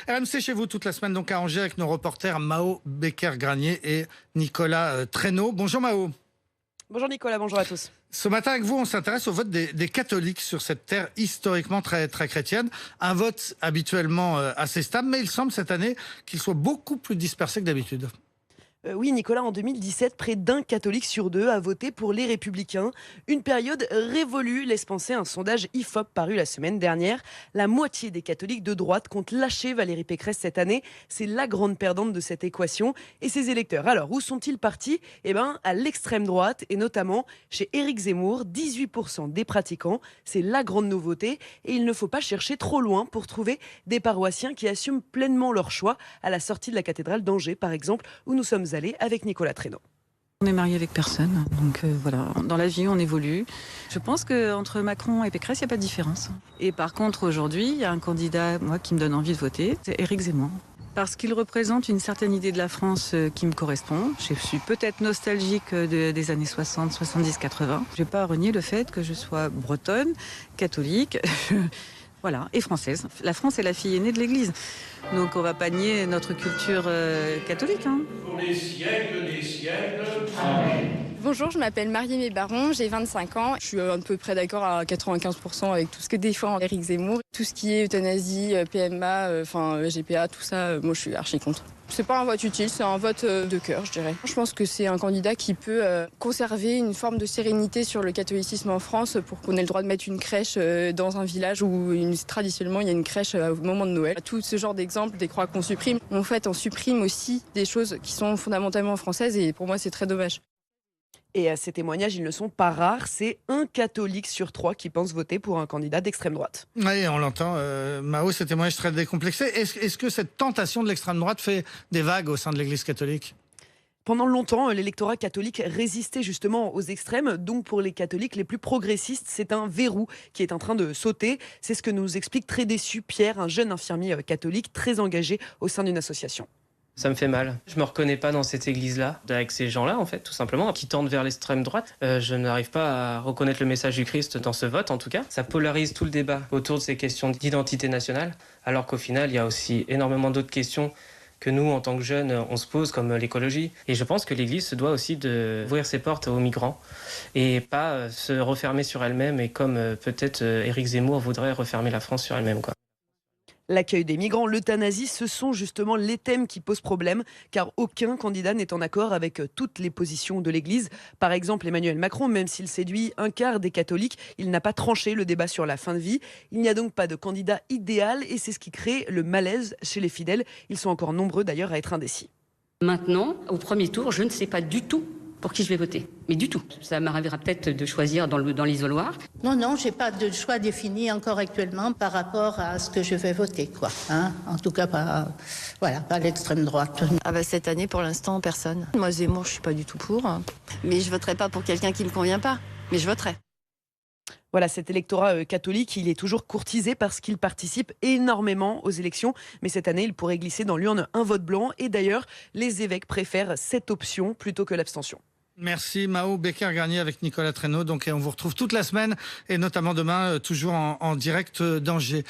RMC chez vous toute la semaine, donc à Angers, avec nos reporters Mao Becker-Granier et Nicolas Traîneau. Bonjour Mao. Bonjour Nicolas, bonjour à tous. Ce matin avec vous, on s'intéresse au vote des catholiques sur cette terre historiquement très chrétienne. Un vote habituellement assez stable, mais il semble cette année qu'il soit beaucoup plus dispersé que d'habitude. Oui Nicolas, en 2017, près d'un catholique sur deux a voté pour les Républicains. Une période révolue, laisse penser un sondage IFOP paru la semaine dernière. La moitié des catholiques de droite comptent lâcher Valérie Pécresse cette année. C'est la grande perdante de cette équation. Et ses électeurs, alors où sont-ils partis ? À l'extrême droite et notamment chez Éric Zemmour, 18% des pratiquants. C'est la grande nouveauté et il ne faut pas chercher trop loin pour trouver des paroissiens qui assument pleinement leur choix à la sortie de la cathédrale d'Angers par exemple, où nous sommes allés avec Nicolas Traîneau. On est marié avec personne, donc voilà, dans la vie on évolue. Je pense qu'entre Macron et Pécresse, il n'y a pas de différence. Et par contre aujourd'hui, il y a un candidat moi, qui me donne envie de voter, c'est Éric Zemmour. Parce qu'il représente une certaine idée de la France qui me correspond. Je suis peut-être nostalgique des années 60, 70, 80. Je ne vais pas renier le fait que je sois bretonne, catholique, voilà, et française. La France est la fille aînée de l'Église. Donc on ne va pas nier notre culture catholique. Pour les siècles des siècles. Amen. Bonjour, je m'appelle Marie-Aimée Baron, j'ai 25 ans. Je suis à peu près d'accord à 95% avec tout ce que défend Éric Zemmour. Tout ce qui est euthanasie, PMA, GPA, tout ça, moi je suis archi contre. C'est pas un vote utile, c'est un vote de cœur, je dirais. Je pense que c'est un candidat qui peut conserver une forme de sérénité sur le catholicisme en France pour qu'on ait le droit de mettre une crèche dans un village où traditionnellement il y a une crèche au moment de Noël. Tout ce genre d'exemples, des croix qu'on supprime, en fait on supprime aussi des choses qui sont fondamentalement françaises et pour moi c'est très dommage. Et ces témoignages, ils ne sont pas rares. C'est un catholique sur trois qui pense voter pour un candidat d'extrême droite. Oui, on l'entend. Mao, ces témoignages très décomplexés. Est-ce que cette tentation de l'extrême droite fait des vagues au sein de l'Église catholique ? Pendant longtemps, l'électorat catholique résistait justement aux extrêmes. Donc pour les catholiques les plus progressistes, c'est un verrou qui est en train de sauter. C'est ce que nous explique très déçu Pierre, un jeune infirmier catholique très engagé au sein d'une association. Ça me fait mal. Je me reconnais pas dans cette église-là, avec ces gens-là, en fait, tout simplement, qui tendent vers l'extrême droite. Je n'arrive pas à reconnaître le message du Christ dans ce vote, en tout cas. Ça polarise tout le débat autour de ces questions d'identité nationale, alors qu'au final, il y a aussi énormément d'autres questions que nous, en tant que jeunes, on se pose, comme l'écologie. Et je pense que l'Église se doit aussi d'ouvrir ses portes aux migrants et pas se refermer sur elle-même, et comme peut-être Éric Zemmour voudrait refermer la France sur elle-même, quoi. L'accueil des migrants, l'euthanasie, ce sont justement les thèmes qui posent problème, car aucun candidat n'est en accord avec toutes les positions de l'Église. Par exemple, Emmanuel Macron, même s'il séduit un quart des catholiques, il n'a pas tranché le débat sur la fin de vie. Il n'y a donc pas de candidat idéal et c'est ce qui crée le malaise chez les fidèles. Ils sont encore nombreux d'ailleurs à être indécis. Maintenant, au premier tour, je ne sais pas du tout pour qui je vais voter. Mais du tout. Ça m'arrivera peut-être de choisir dans l'isoloir. Non, je n'ai pas de choix défini encore actuellement par rapport à ce que je vais voter, quoi. En tout cas, pas l'extrême droite. Cette année, pour l'instant, personne. Moi, Zemmour, je ne suis pas du tout pour. Mais je ne voterai pas pour quelqu'un qui ne me convient pas. Mais je voterai. Voilà, cet électorat catholique, il est toujours courtisé parce qu'il participe énormément aux élections. Mais cette année, il pourrait glisser dans l'urne un vote blanc. Et d'ailleurs, les évêques préfèrent cette option plutôt que l'abstention. Merci Mao Becker-Granier avec Nicolas Traîneau. Donc on vous retrouve toute la semaine et notamment demain, toujours en direct d'Angers.